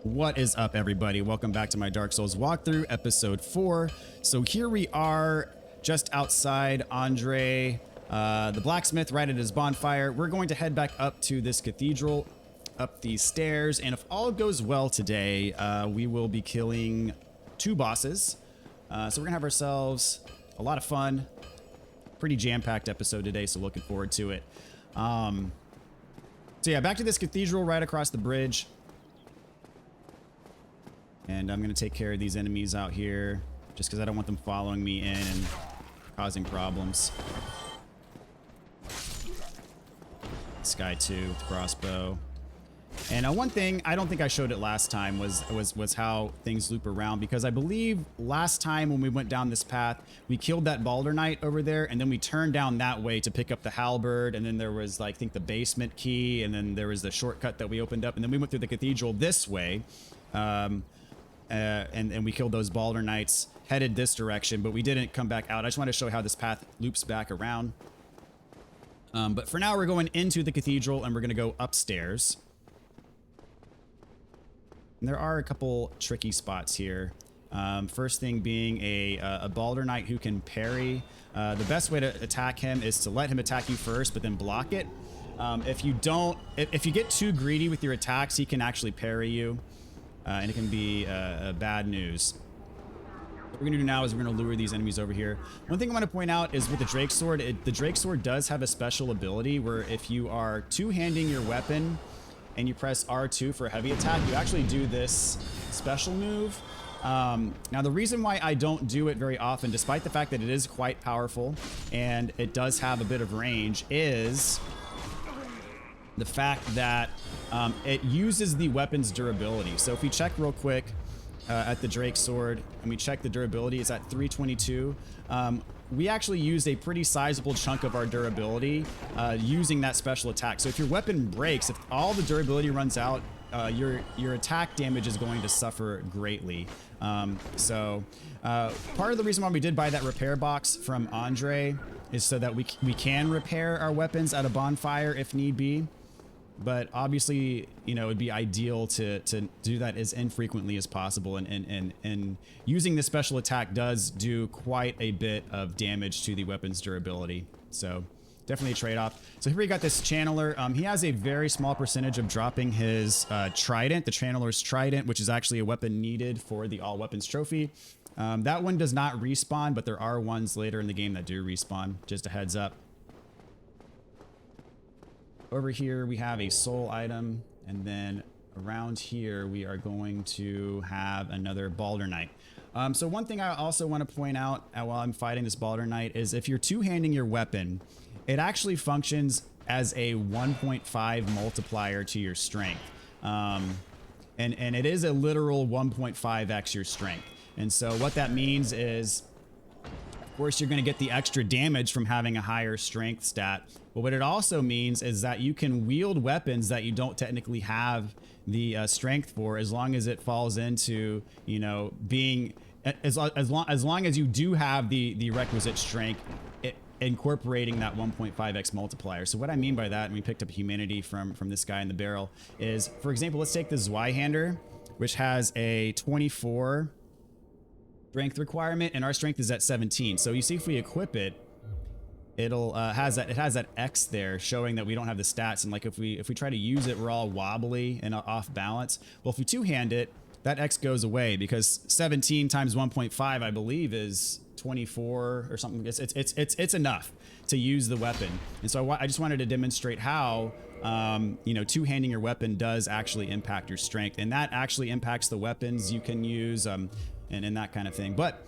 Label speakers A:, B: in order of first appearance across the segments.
A: What is up, everybody? Welcome back to my Dark Souls walkthrough, episode 4. So here we are just outside Andre, the blacksmith, right at his bonfire. We're going to head back up to this cathedral, up these stairs, and if all goes well today, we will be killing 2 bosses. So we're gonna have ourselves a lot of fun. Pretty jam-packed episode today, so looking forward to it. So yeah, back to this cathedral right across the bridge. And I'm going to take care of these enemies out here, just because I don't want them following me in and causing problems. This guy too, with crossbow. And one thing, I don't think I showed it last time, was how things loop around, because I believe last time when we went down this path, we killed that Balder Knight over there, and then we turned down that way to pick up the halberd, and then there was, like, I think the basement key, and then there was the shortcut that we opened up, and then we went through the cathedral this way. And we killed those Balder Knights, headed this direction, but we didn't come back out. I just want to show how this path loops back around. But for now, we're going into the cathedral, and we're going to go upstairs. And there are a couple tricky spots here. First thing being a Balder Knight who can parry. The best way to attack him is to let him attack you first, but then block it. If you get too greedy with your attacks, he can actually parry you. And it can be bad news. What we're going to do now is we're going to lure these enemies over here. One thing I want to point out is with the Drake Sword, the Drake Sword does have a special ability where if you are two-handing your weapon and you press R2 for a heavy attack, you actually do this special move. Now, the reason why I don't do it very often, despite the fact that it is quite powerful and it does have a bit of range, is the fact that it uses the weapon's durability. So if we check real quick at the Drake Sword and we check the durability, it's at 322. We actually use a pretty sizable chunk of our durability using that special attack. So if your weapon breaks, if all the durability runs out, your attack damage is going to suffer greatly. Part of the reason why we did buy that repair box from Andre is so that we can repair our weapons at a bonfire if need be. But obviously, you know, it'd be ideal to do that as infrequently as possible. And using this special attack does do quite a bit of damage to the weapon's durability. So definitely a trade-off. So here we got this Channeler. He has a very small percentage of dropping his trident, the Channeler's trident, which is actually a weapon needed for the all weapons trophy. That one does not respawn, but there are ones later in the game that do respawn. Just a heads up. Over here, we have a soul item, and then around here, we are going to have another Balder Knight. So one thing I also want to point out while I'm fighting this Balder Knight is if you're two-handing your weapon, it actually functions as a 1.5 multiplier to your strength. And it is a literal 1.5x your strength. And so what that means is, of course, you're going to get the extra damage from having a higher strength stat. But what it also means is that you can wield weapons that you don't technically have the strength for, as long as it falls into, you know, being as long as you do have the requisite strength, incorporating that 1.5x multiplier. So what I mean by that, and we picked up humanity from this guy in the barrel, is, for example, let's take the Zweihander, which has a 24 strength requirement, and our strength is at 17. So you see, if we equip it, it has that X there showing that we don't have the stats, and like if we try to use it, we're all wobbly and off balance. Well, if we two-hand it, that X goes away, because 17 times 1.5, I believe, is 24 or something. It's enough to use the weapon. And so I just wanted to demonstrate how you know, two-handing your weapon does actually impact your strength, and that actually impacts the weapons you can use and that kind of thing. But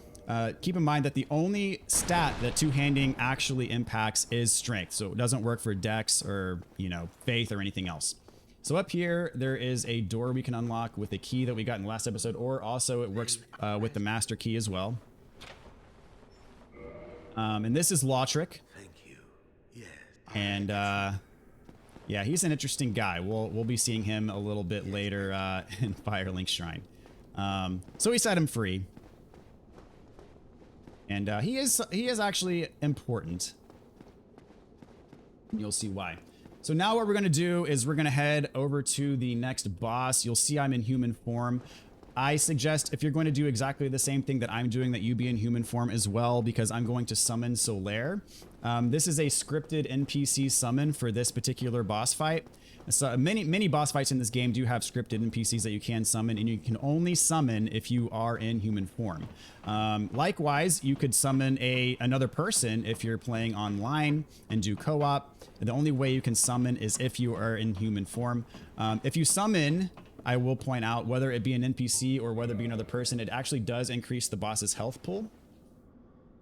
A: keep in mind that the only stat that two-handing actually impacts is strength. So it doesn't work for dex or, you know, faith or anything else. So up here, there is a door we can unlock with a key that we got in the last episode, or also it works with the master key as well. And this is Lautrec. Thank you. Yes. And yeah, he's an interesting guy. We'll be seeing him a little bit later in Firelink Shrine. So we set him free. And he is actually important. You'll see why. So now what we're going to do is we're going to head over to the next boss. You'll see I'm in human form. I suggest if you're going to do exactly the same thing that I'm doing, that you be in human form as well, because I'm going to summon Solaire. This is a scripted NPC summon for this particular boss fight. So many boss fights in this game do have scripted NPCs that you can summon, and you can only summon if you are in human form. Likewise, you could summon another person if you're playing online and do co-op. The only way you can summon is if you are in human form. If you summon, I will point out, whether it be an NPC or whether it be another person, it actually does increase the boss's health pool.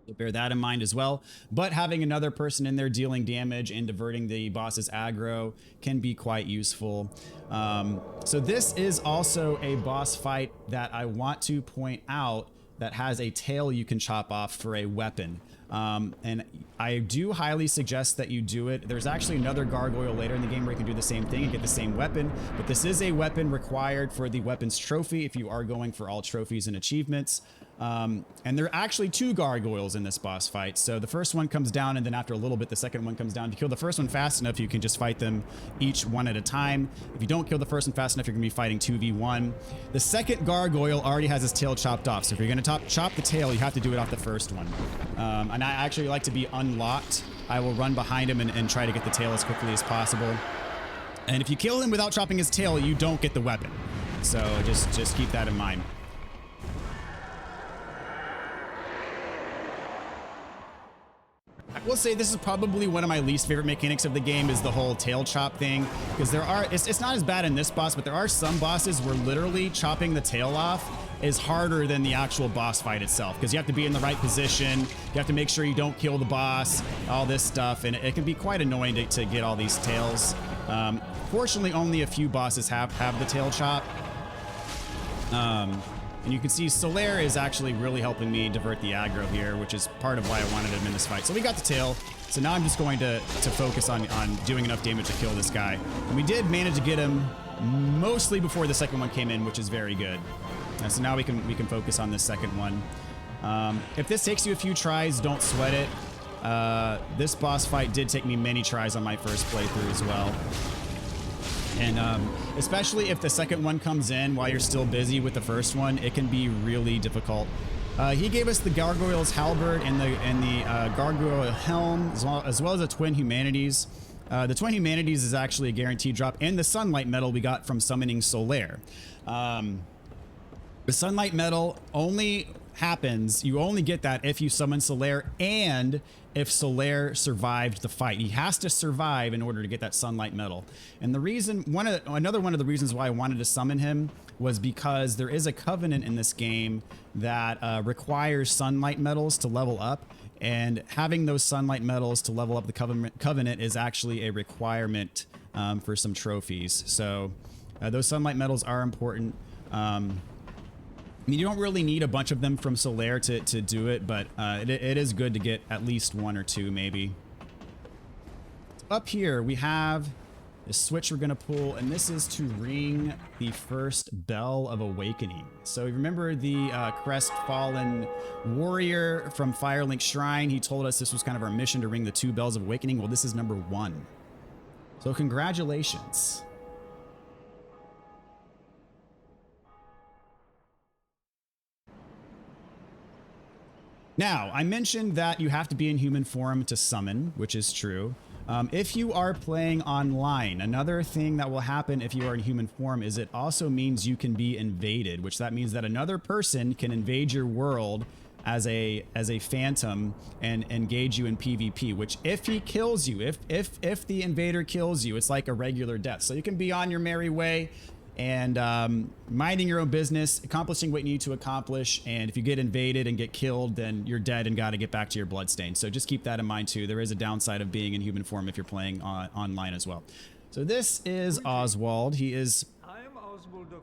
A: So bear that in mind as well. But having another person in there dealing damage and diverting the boss's aggro can be quite useful. So this is also a boss fight that I want to point out that has a tail you can chop off for a weapon. And I do highly suggest that you do it. There's actually another gargoyle later in the game where you can do the same thing and get the same weapon, but this is a weapon required for the weapons trophy if you are going for all trophies and achievements. And there are actually 2 gargoyles in this boss fight. So the first one comes down, and then after a little bit, the second one comes down. To kill the first one fast enough, you can just fight them each one at a time. If you don't kill the first one fast enough, you're gonna be fighting 2v1. The second gargoyle already has his tail chopped off. So if you're gonna chop the tail, you have to do it off the first one. And I actually like to be unlocked. I will run behind him and try to get the tail as quickly as possible. And if you kill him without chopping his tail, you don't get the weapon. So just keep that in mind. I will say this is probably one of my least favorite mechanics of the game, is the whole tail chop thing, because it's not as bad in this boss, but there are some bosses where literally chopping the tail off is harder than the actual boss fight itself, because you have to be in the right position, you have to make sure you don't kill the boss, all this stuff, and it can be quite annoying to get all these tails. Fortunately, only a few bosses have the tail chop. And you can see Solaire is actually really helping me divert the aggro here, which is part of why I wanted him in this fight. So we got the tail. So now I'm just going to focus on doing enough damage to kill this guy. And we did manage to get him mostly before the second one came in, which is very good. So now we can focus on this second one. If this takes you a few tries, don't sweat it. This boss fight did take me many tries on my first playthrough as well. And especially if the second one comes in while you're still busy with the first one, it can be really difficult. He gave us the Gargoyle's Halberd and the Gargoyle Helm, as well as a Twin Humanities. The Twin Humanities is actually a guaranteed drop, and the Sunlight Medal we got from summoning Solaire. The Sunlight Medal only happens, you only get that if you summon Solaire and if Solaire survived the fight. He has to survive in order to get that Sunlight Medal. And the reason, another one of the reasons why I wanted to summon him was because there is a covenant in this game that requires Sunlight Medals to level up. And having those Sunlight Medals to level up the covenant is actually a requirement for some trophies. So those Sunlight Medals are important. I mean, you don't really need a bunch of them from Solaire to do it, but it is good to get at least 1 or 2 maybe. Up here, we have the switch we're going to pull, and this is to ring the first Bell of Awakening. So you remember the crestfallen warrior from Firelink Shrine? He told us this was kind of our mission to ring the 2 Bells of Awakening. Well, this is number 1. So congratulations. Now, I mentioned that you have to be in human form to summon, which is true. If you are playing online, another thing that will happen if you are in human form is it also means you can be invaded, which that means that another person can invade your world as a phantom and engage you in PvP, which if he kills you, if the invader kills you, it's like a regular death. So you can be on your merry way and minding your own business, accomplishing what you need to accomplish, and if you get invaded and get killed, then you're dead and got to get back to your bloodstain. So just keep that in mind too. There is a downside of being in human form if you're playing online as well. So this is Oswald. He is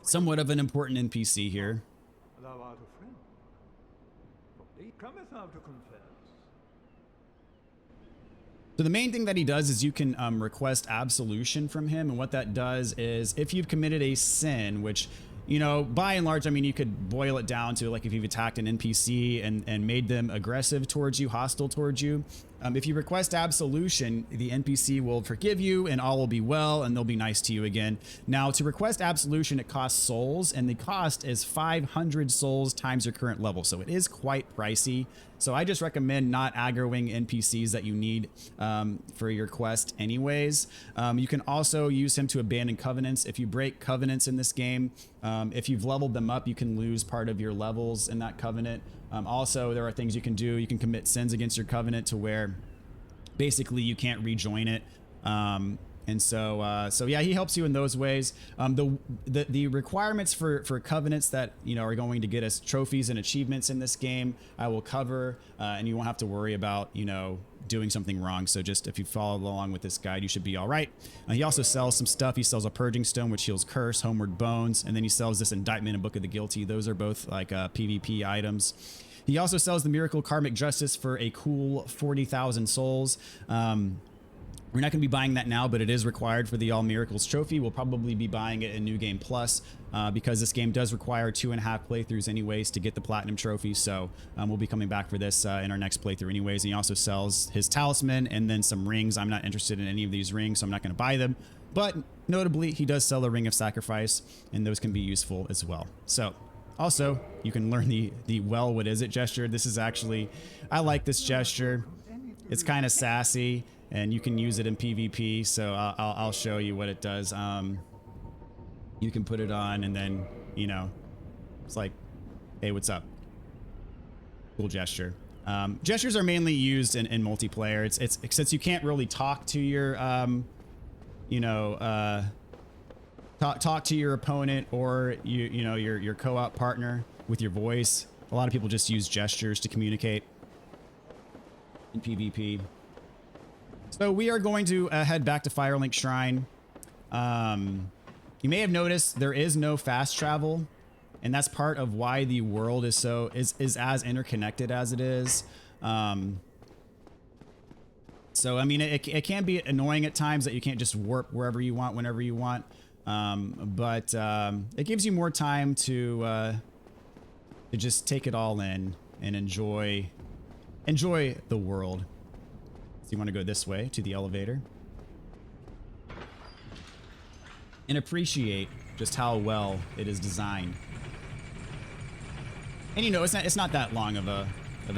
A: somewhat of an important NPC here.
B: Thou art a friend. He cometh out to confess.
A: So the main thing that he does is you can request absolution from him, and what that does is if you've committed a sin, which, you know, by and large, I mean, you could boil it down to like if you've attacked an NPC and made them aggressive towards you, hostile towards you, If you request absolution, the NPC will forgive you and all will be well and they'll be nice to you again. Now, to request absolution, it costs souls, and the cost is 500 souls times your current level. So it is quite pricey. So I just recommend not aggroing NPCs that you need for your quest anyways. You can also use him to abandon covenants. If you break covenants in this game, if you've leveled them up, you can lose part of your levels in that covenant. Also, there are things you can do. You can commit sins against your covenant to where basically you can't rejoin it. So yeah, he helps you in those ways. The requirements for covenants that, you know, are going to get us trophies and achievements in this game, I will cover, and you won't have to worry about, you know, doing something wrong. So just if you follow along with this guide, you should be all right. He also sells some stuff. He sells a purging stone, which heals curse, homeward bones, and then he sells this indictment and book of the guilty. Those are both like PvP items. He also sells the miracle karmic justice for a cool 40,000 souls. We're not going to be buying that now, but it is required for the All Miracles trophy. We'll probably be buying it in New Game Plus because this game does require 2.5 playthroughs anyways to get the Platinum trophy. So we'll be coming back for this in our next playthrough anyways. And he also sells his talisman and then some rings. I'm not interested in any of these rings, so I'm not going to buy them. But notably, he does sell a ring of sacrifice, and those can be useful as well. So also, you can learn the well, what is it gesture. This is actually, I like this gesture. It's kind of sassy. And you can use it in PvP, so I'll show you what it does. You can put it on, and then, you know, it's like, hey, what's up? Cool gesture. Gestures are mainly used in multiplayer. It's since you can't really talk to your, you know, talk to your opponent or you know your co-op partner with your voice. A lot of people just use gestures to communicate in PvP. So we are going to head back to Firelink Shrine. You may have noticed there is no fast travel, and that's part of why the world is as interconnected as it is. So I mean, it can be annoying at times that you can't just warp wherever you want, whenever you want. But it gives you more time to just take it all in and enjoy the world. You want to go this way to the elevator and appreciate just how well it is designed. And you know, it's not that long of a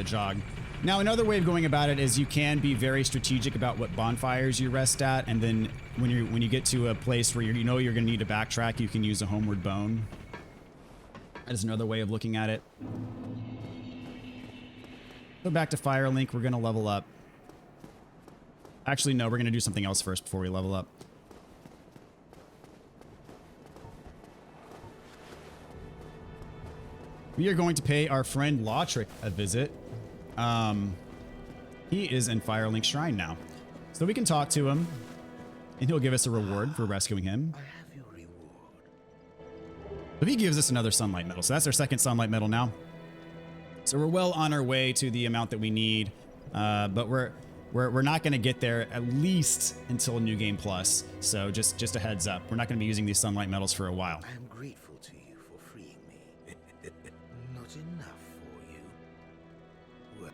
A: jog. Now, another way of going about it is you can be very strategic about what bonfires you rest at, and then when you get to a place where you know you're going to need to backtrack, you can use a homeward bone. That is another way of looking at it. Go back to Firelink. We're going to level up. Actually, no, we're going to do something else first before we level up. We are going to pay our friend Lautric a visit. He is in Firelink Shrine now. So we can talk to him, and he'll give us a reward for rescuing him.
C: I have your reward.
A: So he gives us another sunlight medal. So that's our second sunlight medal now. So we're well on our way to the amount that we need. But we're not going to get there at least until New Game Plus. So just a heads up. We're not going to be using these sunlight medals for a while.
C: I am grateful to you for freeing me. Not enough for you. Well,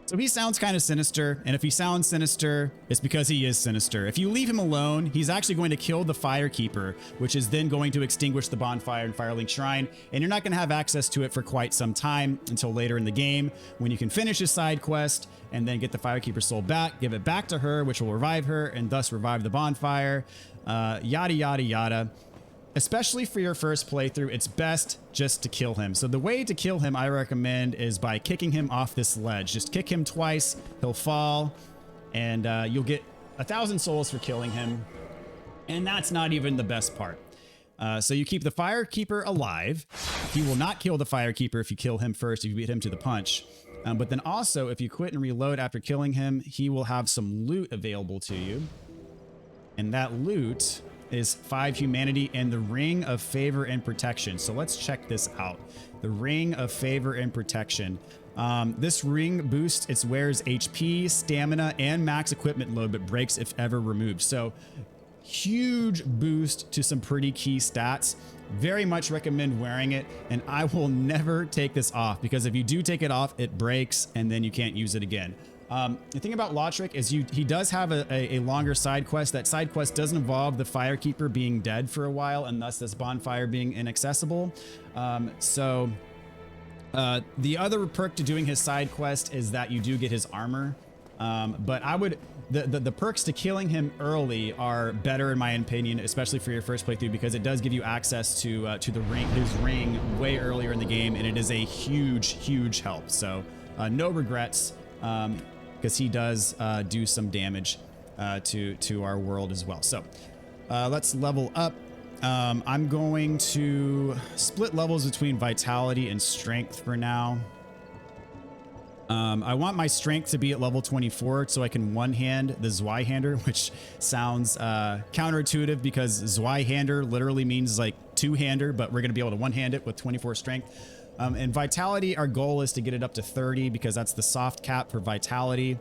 A: So he sounds kind of sinister, and if he sounds sinister, it's because he is sinister. If you leave him alone, he's actually going to kill the Firekeeper, which is then going to extinguish the bonfire in Firelink Shrine, and you're not going to have access to it for quite some time until later in the game, when you can finish his side quest and then get the Firekeeper soul back, give it back to her, which will revive her and thus revive the bonfire, yada yada yada. Especially for your first playthrough, it's best just to kill him. So the way to kill him, I recommend, is by kicking him off this ledge. Just kick him twice, he'll fall, and you'll get 1,000 souls for killing him. And that's not even the best part. So you keep the Firekeeper alive. He will not kill the Firekeeper if you kill him first, if you beat him to the punch. But then also, if you quit and reload after killing him, he will have some loot available to you. And that loot is 5 humanity and the Ring of Favor and Protection. So let's check this out. The Ring of Favor and Protection. This ring boosts its wearer's HP, stamina, and max equipment load, but breaks if ever removed. So huge boost to some pretty key stats. Very much recommend wearing it, and I will never take this off, because if you do take it off, it breaks and then you can't use it again. The thing about Lautrec is he does have a longer side quest. That side quest does involve the Firekeeper being dead for a while, and thus this bonfire being inaccessible. The other perk to doing his side quest is that you do get his armor. But I would, the perks to killing him early are better in my opinion, especially for your first playthrough, because it does give you access to the ring, his ring way earlier in the game, and it is a huge help. So no regrets, because he does do some damage to our world as well. So let's level up. I'm going to split levels between vitality and strength for now. I want my strength to be at level 24 so I can one-hand the Zweihander, which sounds counterintuitive because Zweihander literally means like two-hander, but we're going to be able to one-hand it with 24 strength. And vitality, our goal is to get it up to 30 because that's the soft cap for vitality.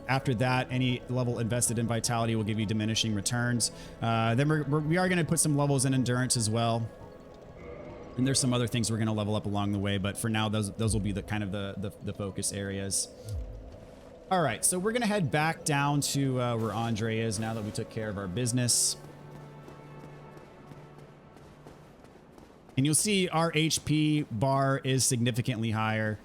A: After that, any level invested in vitality will give you diminishing returns. Then we are going to put some levels in endurance as well. And there's some other things we're going to level up along the way, but for now, those will be the kind of the focus areas. All right, so we're going to head back down to where Andre is now that we took care of our business. And you'll see our HP bar is significantly higher.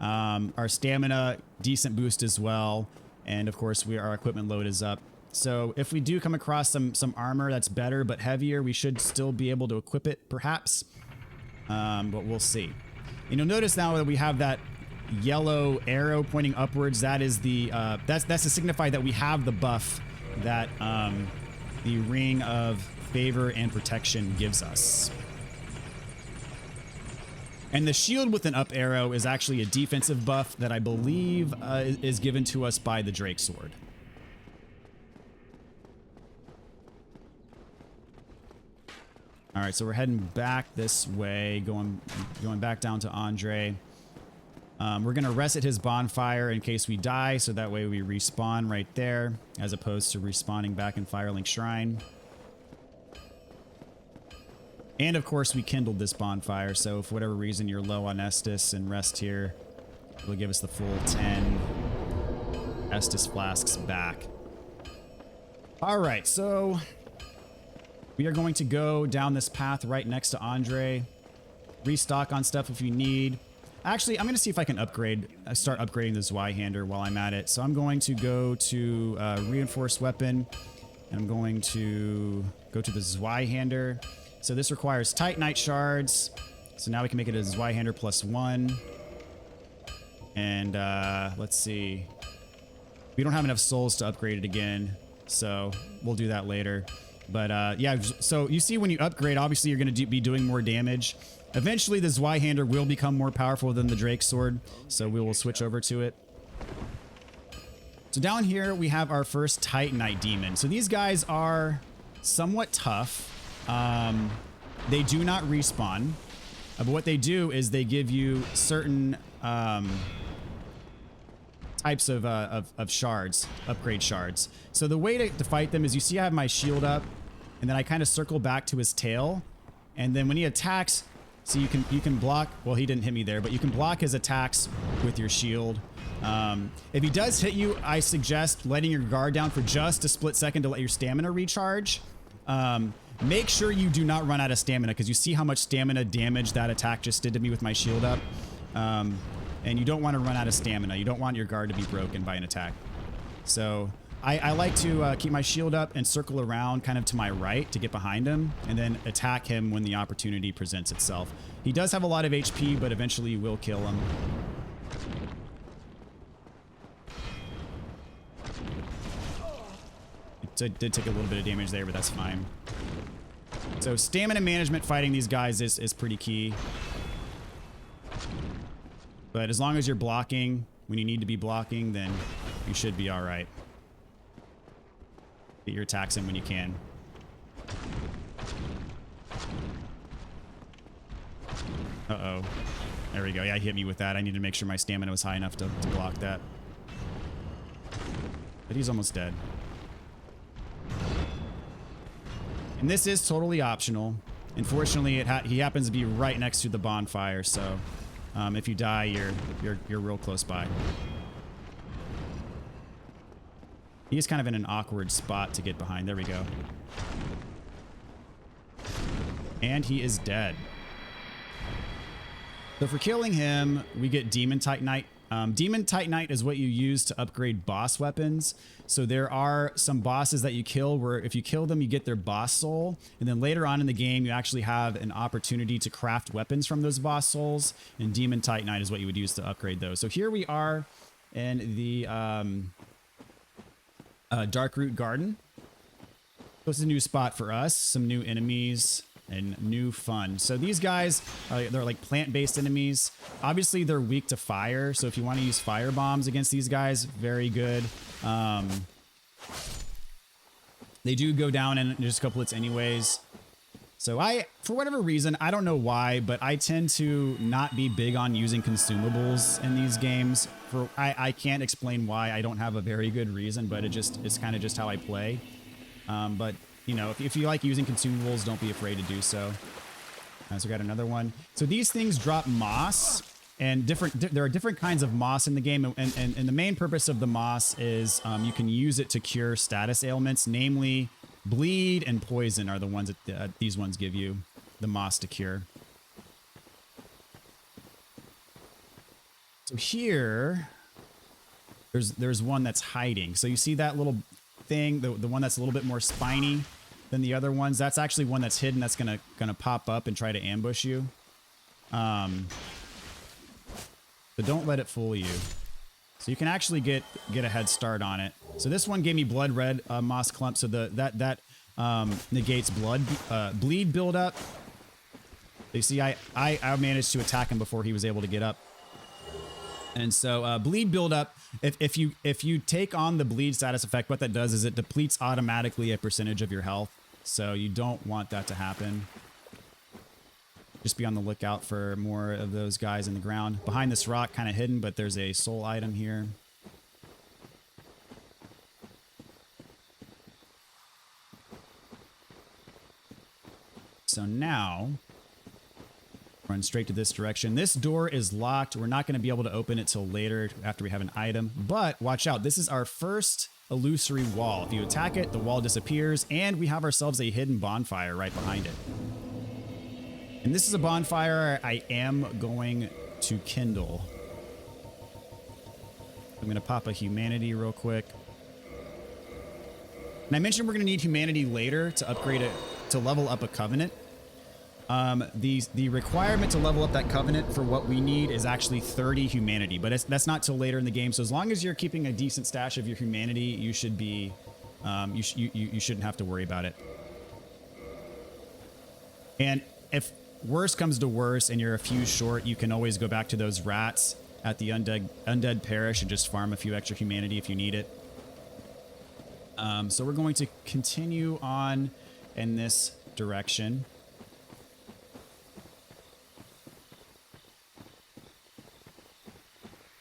A: Our stamina, decent boost as well. And of course, our equipment load is up. So if we do come across some armor that's better but heavier, we should still be able to equip it, perhaps. But we'll see. And you'll notice now that we have that yellow arrow pointing upwards. That is the that's to signify that we have the buff that the Ring of Favor and Protection gives us. And the shield with an up arrow is actually a defensive buff that I believe is given to us by the Drake Sword. All right, so we're heading back this way, going back down to Andre. We're going to rest at his bonfire in case we die, so that way we respawn right there, as opposed to respawning back in Firelink Shrine. And of course, we kindled this bonfire, so if for whatever reason you're low on Estus and rest here, it'll give us the full 10 Estus flasks back. All right, so we are going to go down this path right next to Andre, restock on stuff if you need. Actually, I'm going to see if I can start upgrading the Zweihander while I'm at it. So I'm going to go to Reinforced Weapon, and I'm going to go to the Zweihander. So this requires Titanite Shards. So now we can make it a Zweihander +1. And let's see. We don't have enough souls to upgrade it again, so we'll do that later. But yeah, so you see when you upgrade, obviously you're going to be doing more damage. Eventually the Zweihander will become more powerful than the Drake Sword, so we will switch over to it. So down here we have our first Titanite Demon. So these guys are somewhat tough. They do not respawn, but what they do is they give you certain types of shards, upgrade shards. So the way to fight them is, you see I have my shield up, and then I kind of circle back to his tail, and then when he attacks, so you can block. Well, he didn't hit me there, but you can block his attacks with your shield. If he does hit you, I suggest letting your guard down for just a split second to let your stamina recharge. Make sure you do not run out of stamina, because you see how much stamina damage that attack just did to me with my shield up. And you don't want to run out of stamina. You don't want your guard to be broken by an attack. So I like to keep my shield up and circle around kind of to my right to get behind him, and then attack him when the opportunity presents itself. He does have a lot of HP, but eventually you will kill him. It did take a little bit of damage there, but that's fine. So stamina management fighting these guys is pretty key. But as long as you're blocking when you need to be blocking, then you should be all right. Get your attacks in when you can. Uh-oh. There we go. Yeah, he hit me with that. I need to make sure my stamina was high enough to block that. But he's almost dead. And this is totally optional. Unfortunately, he happens to be right next to the bonfire, so if you die, you're real close by. He's kind of in an awkward spot to get behind. There we go. And he is dead. So for killing him, we get Demon Titanite. Demon Titanite is what you use to upgrade boss weapons. So there are some bosses that you kill where if you kill them, you get their boss soul. And then later on in the game, you actually have an opportunity to craft weapons from those boss souls. And Demon Titanite is what you would use to upgrade those. So here we are in the Darkroot Garden. This is a new spot for us. Some new enemies and new fun. So these guys, they're like plant-based enemies. Obviously, they're weak to fire. So if you want to use fire bombs against these guys, very good. They do go down in just a couple hits anyways. So for whatever reason, I don't know why, but I tend to not be big on using consumables in these games. I can't explain why. I don't have a very good reason, but it's kind of just how I play. But you know, if you like using consumables, don't be afraid to do so. So we got another one. So these things drop moss, and there are different kinds of moss in the game, and the main purpose of the moss is you can use it to cure status ailments, namely bleed and poison are the ones that these ones give you the moss to cure. So here, there's one that's hiding. So you see that little thing, the one that's a little bit more spiny than the other ones. That's actually one that's hidden that's gonna pop up and try to ambush you. But don't let it fool you. So you can actually get a head start on it. So this one gave me blood red moss clump. So that negates bleed buildup. You see, I managed to attack him before he was able to get up. And so bleed buildup, if you take on the bleed status effect, what that does is it depletes automatically a percentage of your health. So you don't want that to happen. Just be on the lookout for more of those guys in the ground. Behind this rock, kind of hidden, but there's a soul item here. So now, run straight to this direction. This door is locked. We're not going to be able to open it till later after we have an item. But watch out. This is our first illusory wall. If you attack it, the wall disappears, and we have ourselves a hidden bonfire right behind it. And this is a bonfire I am going to kindle. I'm going to pop a humanity real quick. And I mentioned we're going to need humanity later to upgrade it, to level up a covenant. The requirement to level up that covenant for what we need is actually 30 humanity, but that's not till later in the game. So as long as you're keeping a decent stash of your humanity, you should be, you shouldn't have to worry about it. And if worse comes to worse and you're a few short, you can always go back to those rats at the undead parish and just farm a few extra humanity if you need it. So we're going to continue on in this direction.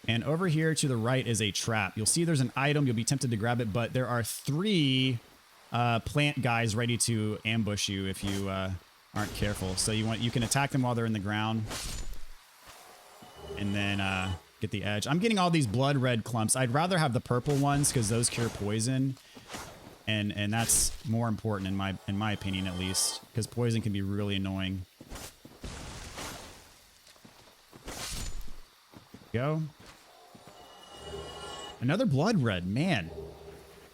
A: And over here to the right is a trap. You'll see there's an item. You'll be tempted to grab it, but there are 3 plant guys ready to ambush you if you aren't careful. So you can attack them while they're in the ground, and then get the edge. I'm getting all these blood red clumps. I'd rather have the purple ones because those cure poison, and that's more important in my opinion at least, because poison can be really annoying. Go. Another blood red, man.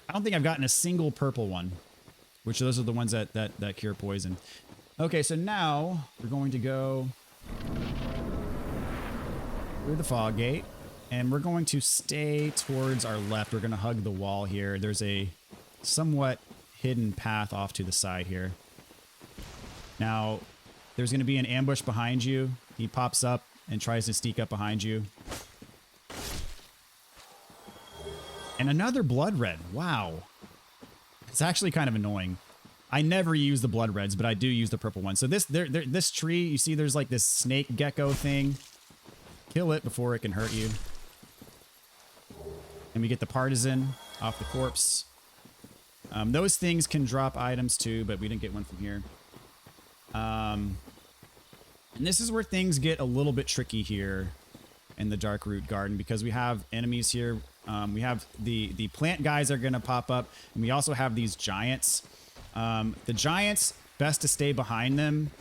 A: I don't think I've gotten a single purple one, which those are the ones that cure poison. Okay, so now we're going to go through the fog gate, and we're going to stay towards our left. We're going to hug the wall here. There's a somewhat hidden path off to the side here. Now, there's going to be an ambush behind you. He pops up and tries to sneak up behind you. And another blood red. Wow. It's actually kind of annoying. I never use the blood reds, but I do use the purple one. So this tree, you see there's like this snake gecko thing. Kill it before it can hurt you. And we get the partisan off the corpse. Those things can drop items too, but we didn't get one from here. And this is where things get a little bit tricky here in the Darkroot Garden, because we have enemies here We have the plant guys are going to pop up, and we also have these giants. The giants, best to stay behind them.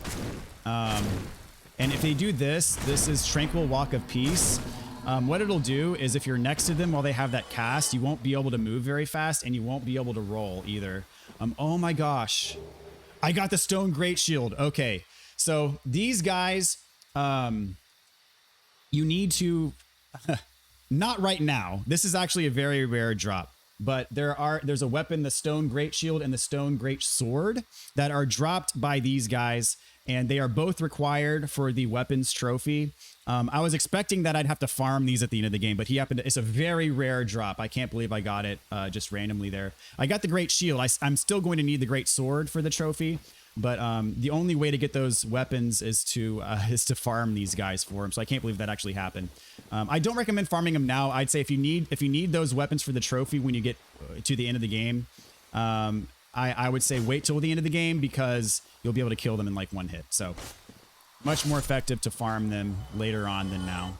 A: And if they do this is Tranquil Walk of Peace. What it'll do is if you're next to them while they have that cast, you won't be able to move very fast, and you won't be able to roll either. Oh my gosh. I got the Stone Great Shield. Okay. So these guys, you need to... Not right now. This is actually a very rare drop. But there's a weapon, the Stone Great Shield and the Stone Great Sword, that are dropped by these guys, and they are both required for the weapons trophy. I was expecting that I'd have to farm these at the end of the game, but it's a very rare drop. I can't believe I got it just randomly there. I got the Great Shield. I'm still going to need the Great Sword for the trophy, but the only way to get those weapons is to farm these guys for them. So I can't believe that actually happened. I don't recommend farming them now. I'd say if you need those weapons for the trophy when you get to the end of the game, I would say wait till the end of the game, because you'll be able to kill them in like one hit. So much more effective to farm them later on than now.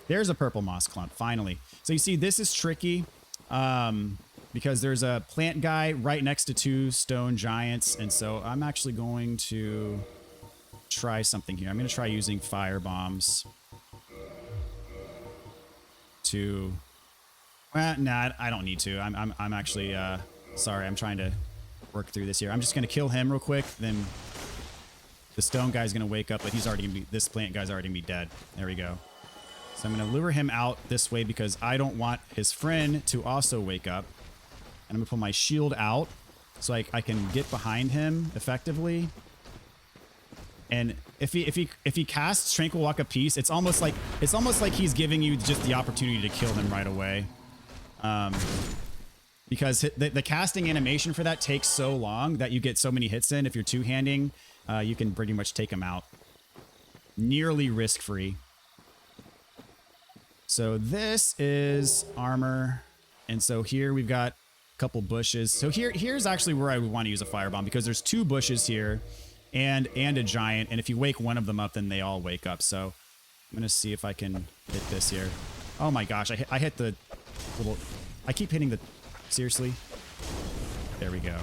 A: There's a purple moss clump, finally. So you see, this is tricky because there's a plant guy right next to two stone giants. And so I'm actually going to try something here. I'm going to try using fire bombs to... Well, nah, I don't need to. I'm actually... sorry, I'm trying to work through this here. I'm just going to kill him real quick. Then the stone guy's going to wake up, but he's already going to be... This plant guy's already going to be dead. There we go. So I'm going to lure him out this way because I don't want his friend to also wake up. And I'm going to pull my shield out so I can get behind him effectively. And if he casts Tranquil Walk of Peace, it's almost like he's giving you just the opportunity to kill him right away. Because the casting animation for that takes so long that you get so many hits in. If you're two-handing, you can pretty much take him out. Nearly risk-free. So this is armor. And so here we've got a couple bushes. So here's actually where I would want to use a firebomb, because there's two bushes here and a giant. And if you wake one of them up, then they all wake up. So I'm going to see if I can hit this here. Oh my gosh, I hit the little... I keep hitting the... Seriously? There we go.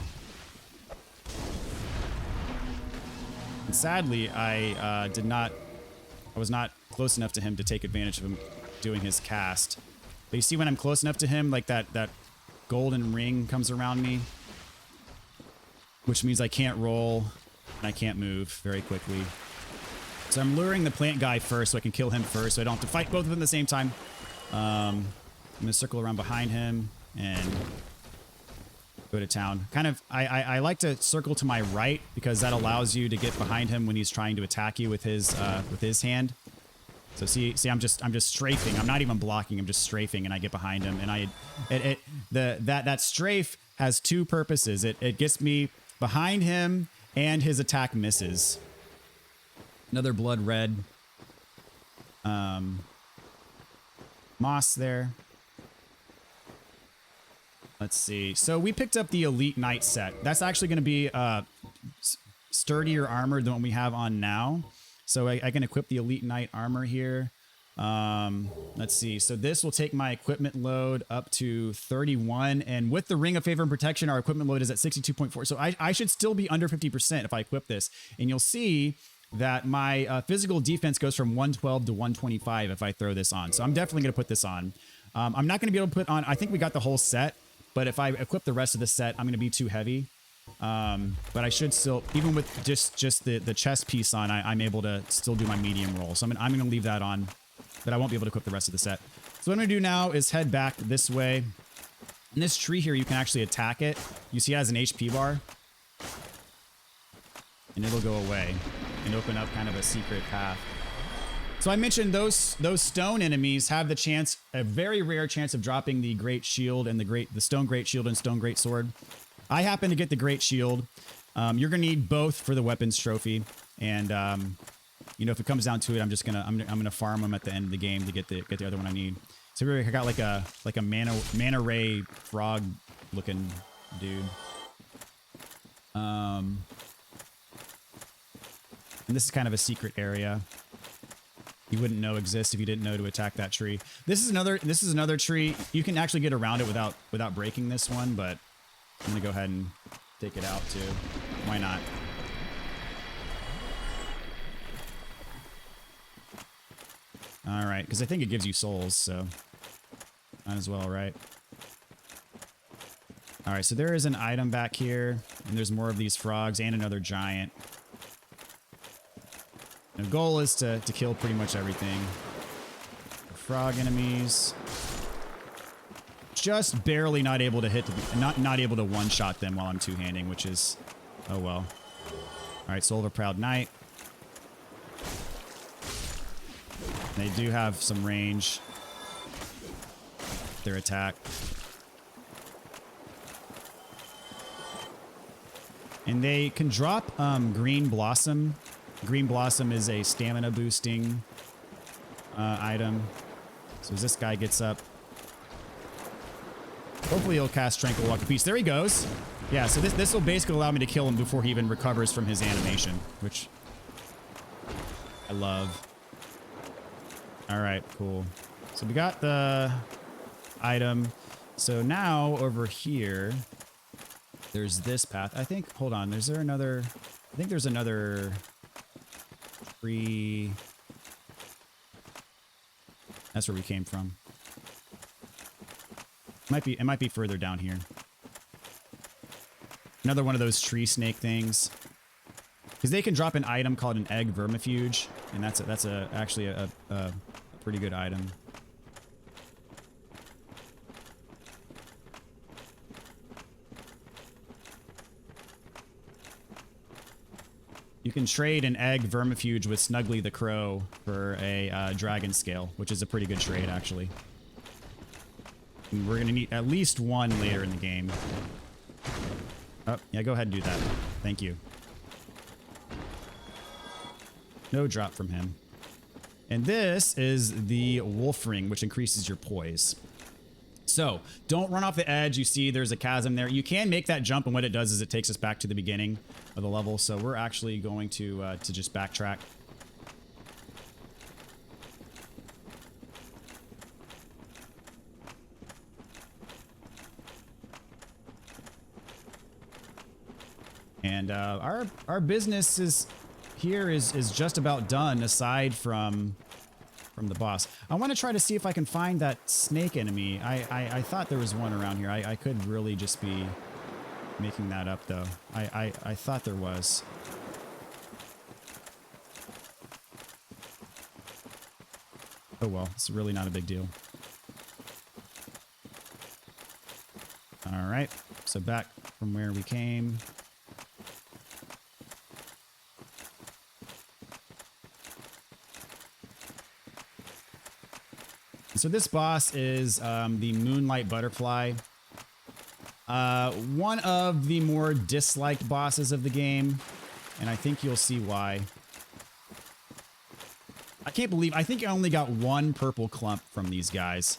A: And sadly, I was not close enough to him to take advantage of him doing his cast. But you see, when I'm close enough to him, like that golden ring comes around me, which means I can't roll and I can't move very quickly. So I'm luring the plant guy first so I can kill him first, so I don't have to fight both of them at the same time. I'm going to circle around behind him and go to town. Kind of, I like to circle to my right because that allows you to get behind him when he's trying to attack you with his hand. So see, I'm just strafing. I'm not even blocking. I'm just strafing, and I get behind him. And that strafe has two purposes. It gets me behind him, and his attack misses. Another blood red. Moss there. Let's see. So we picked up the Elite Knight set. That's actually going to be sturdier armor than what we have on now. So I can equip the Elite Knight armor here. Let's see. So this will take my equipment load up to 31. And with the Ring of Favor and Protection, our equipment load is at 62.4. So I should still be under 50% if I equip this. And you'll see that my physical defense goes from 112 to 125 if I throw this on. So I'm definitely going to put this on. I'm not going to be able to put on... I think we got the whole set. But if I equip the rest of the set, I'm going to be too heavy. But I should still, even with just the chest piece on, I'm able to still do my medium roll. So I'm going to leave that on, but I won't be able to equip the rest of the set. So what I'm going to do now is head back this way. In this tree here, you can actually attack it. You see it has an HP bar. And it'll go away and open up kind of a secret path. So I mentioned those stone enemies have the chance, a very rare chance of dropping the Great Shield and the Stone Great Shield and Stone Great Sword. I happen to get the Great Shield. You're gonna need both for the weapons trophy, and you know, if it comes down to it, I'm gonna farm them at the end of the game to get the other one I need. So here I got like a mana ray frog looking dude. And this is kind of a secret area. you wouldn't know exists if you didn't know to attack that tree. This is another tree. You can actually get around it without breaking this one, but I'm gonna go ahead and take it out too. Why not? All right, because I think it gives you souls, so might as well, right? All right, so there is an item back here, and there's more of these frogs and another giant. The goal is to kill pretty much everything. Frog enemies. Just barely not able to hit, not able to one-shot them while I'm two-handing, which is, oh well. All right, Soul of a Proud Knight. They do have some range. Their attack. And they can drop Green Blossom. Green Blossom is a stamina boosting item. So as this guy gets up, hopefully he'll cast Tranquil Walk of Peace. There he goes. Yeah, so this will basically allow me to kill him before he even recovers from his animation, which I love. All right, cool. So we got the item. So now over here, there's this path. I think, hold on, is there another? I think there's another tree. That's where we came from. It might be further down here. Another one of those tree snake things. Because they can drop an item called an egg vermifuge, and that's actually a pretty good item. You can trade an egg vermifuge with Snuggly the Crow for a dragon scale, which is a pretty good trade, actually. And we're going to need at least one later in the game. Oh, yeah, go ahead and do that. Thank you. No drop from him. And this is the Wolf Ring, which increases your poise. So, don't run off the edge. You see there's a chasm there. You can make that jump, and what it does is it takes us back to the beginning of the level. So we're actually going to just backtrack. And our business is just about done, aside from the boss. I want to try to see if I can find that snake enemy. I thought there was one around here. I could really just be making that up, though. I thought there was. Oh well, it's really not a big deal. All right, so back from where we came. So this boss is the Moonlight Butterfly. One of the more disliked bosses of the game, and I think you'll see why. I can't believe, I think I only got one purple clump from these guys.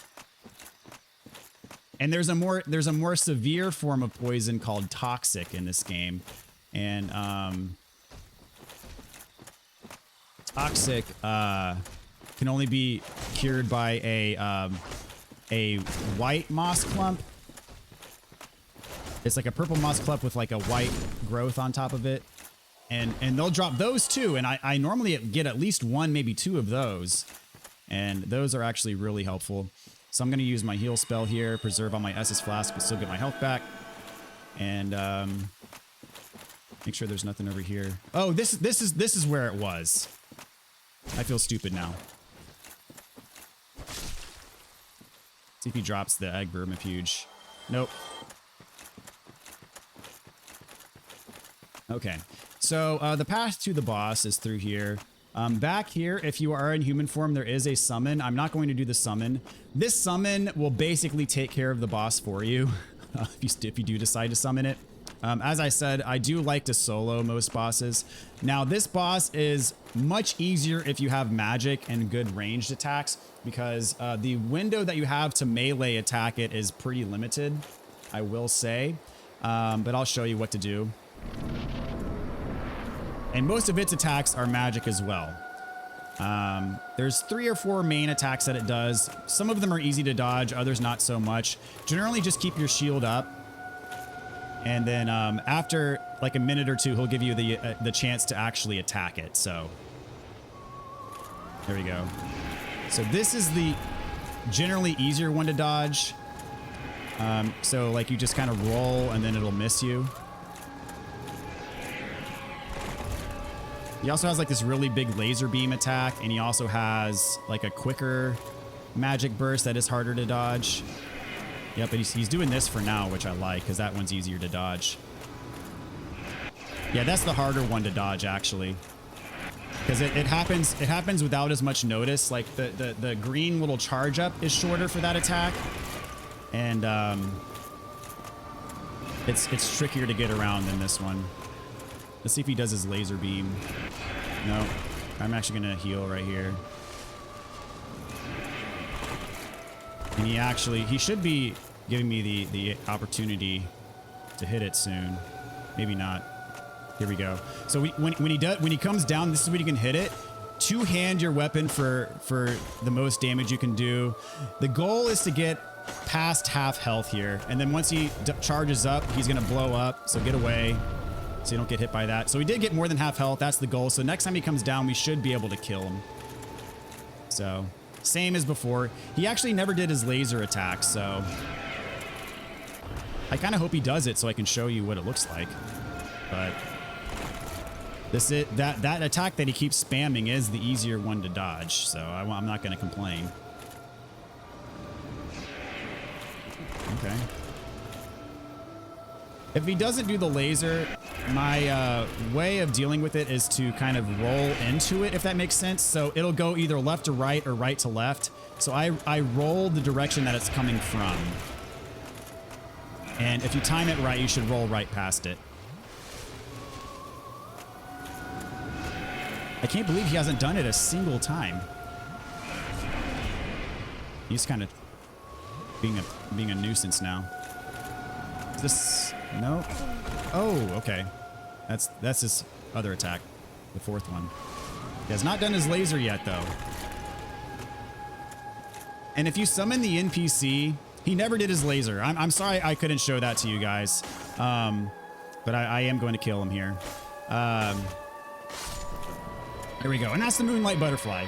A: And there's a more severe form of poison called Toxic in this game. And Toxic can only be cured by a white moss clump. It's like a purple moss clump with like a white growth on top of it. And they'll drop those too. And I normally get at least one, maybe two of those. And those are actually really helpful. So I'm going to use my heal spell here, preserve on my SS flask, but still get my health back. And make sure there's nothing over here. Oh, this is where it was. I feel stupid now. See if he drops the egg vermifuge. Nope. Okay. So the path to the boss is through here. Back here, if you are in human form, there is a summon. I'm not going to do the summon. This summon will basically take care of the boss for you if you do decide to summon it. As I said, I do like to solo most bosses. Now, this boss is much easier if you have magic and good ranged attacks, because the window that you have to melee attack it is pretty limited, I will say. But I'll show you what to do. And most of its attacks are magic as well. There's 3 or 4 main attacks that it does. Some of them are easy to dodge, others not so much. Generally, just keep your shield up. And then after like a minute or two, he'll give you the chance to actually attack it. So there we go. So this is the generally easier one to dodge. So like you just kind of roll and then it'll miss you. He also has like this really big laser beam attack, and he also has like a quicker magic burst that is harder to dodge. Yep, but he's doing this for now, which I like because that one's easier to dodge. Yeah, that's the harder one to dodge actually, because it happens without as much notice. Like the green little charge up is shorter for that attack, and it's trickier to get around than this one. Let's see if he does his laser beam. No, I'm actually gonna heal right here. And he should be giving me the opportunity to hit it soon. Maybe not. Here we go. So when he comes down, this is when you can hit it. Two-hand your weapon for the most damage you can do. The goal is to get past half health here, and then once he charges up, he's gonna blow up. So get away, so you don't get hit by that. So we did get more than half health. That's the goal. So next time he comes down, we should be able to kill him. So same as before. He actually never did his laser attack, so I kind of hope he does it so I can show you what it looks like. But that attack that he keeps spamming is the easier one to dodge, so I'm not going to complain. Okay. If he doesn't do the laser, my way of dealing with it is to kind of roll into it, if that makes sense. So it'll go either left to right or right to left. So I roll the direction that it's coming from. And if you time it right, you should roll right past it. I can't believe he hasn't done it a single time. He's kind of being a nuisance now. Is this... No. Oh, okay. That's his other attack, the fourth one. He has not done his laser yet, though. And if you summon the NPC, he never did his laser. I'm sorry I couldn't show that to you guys, but I am going to kill him here. There we go, and that's the Moonlight Butterfly.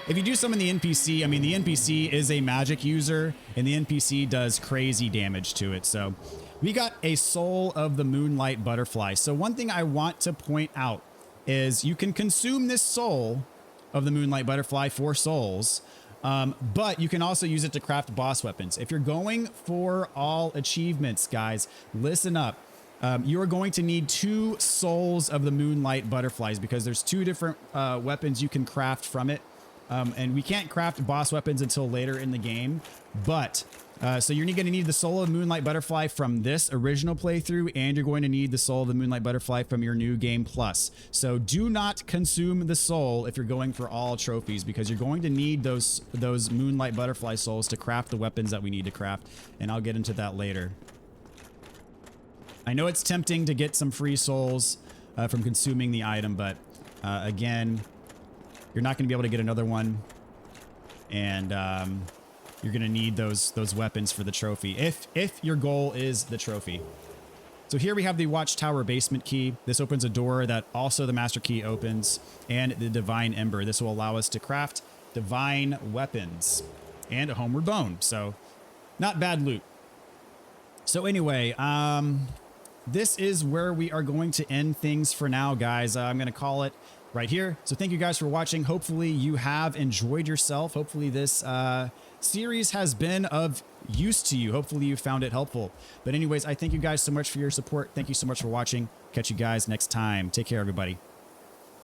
A: If you do summon the NPC, I mean, the NPC is a magic user, and the NPC does crazy damage to it, so... We got a soul of the Moonlight Butterfly. So one thing I want to point out is you can consume this soul of the Moonlight Butterfly for souls, but you can also use it to craft boss weapons. If you're going for all achievements, guys, listen up. You are going to need 2 souls of the Moonlight Butterflies because there's 2 different weapons you can craft from it. And we can't craft boss weapons until later in the game, but... so you're going to need the soul of the Moonlight Butterfly from this original playthrough, and you're going to need the soul of the Moonlight Butterfly from your new game plus. So do not consume the soul if you're going for all trophies, because you're going to need those Moonlight Butterfly souls to craft the weapons that we need to craft, and I'll get into that later. I know it's tempting to get some free souls from consuming the item, but again, you're not going to be able to get another one, and you're going to need those weapons for the trophy if your goal is the trophy. So here we have the Watchtower basement key. This opens a door that also the master key opens, and the Divine Ember. This will allow us to craft divine weapons and a homeward bone. So not bad loot. So anyway, this is where we are going to end things for now, guys. I'm going to call it right here. So thank you guys for watching. Hopefully you have enjoyed yourself. Hopefully this series has been of use to you. Hopefully you found it helpful. But anyways, I thank you guys so much for your support. Thank you so much for watching. Catch you guys next time. Take care, everybody.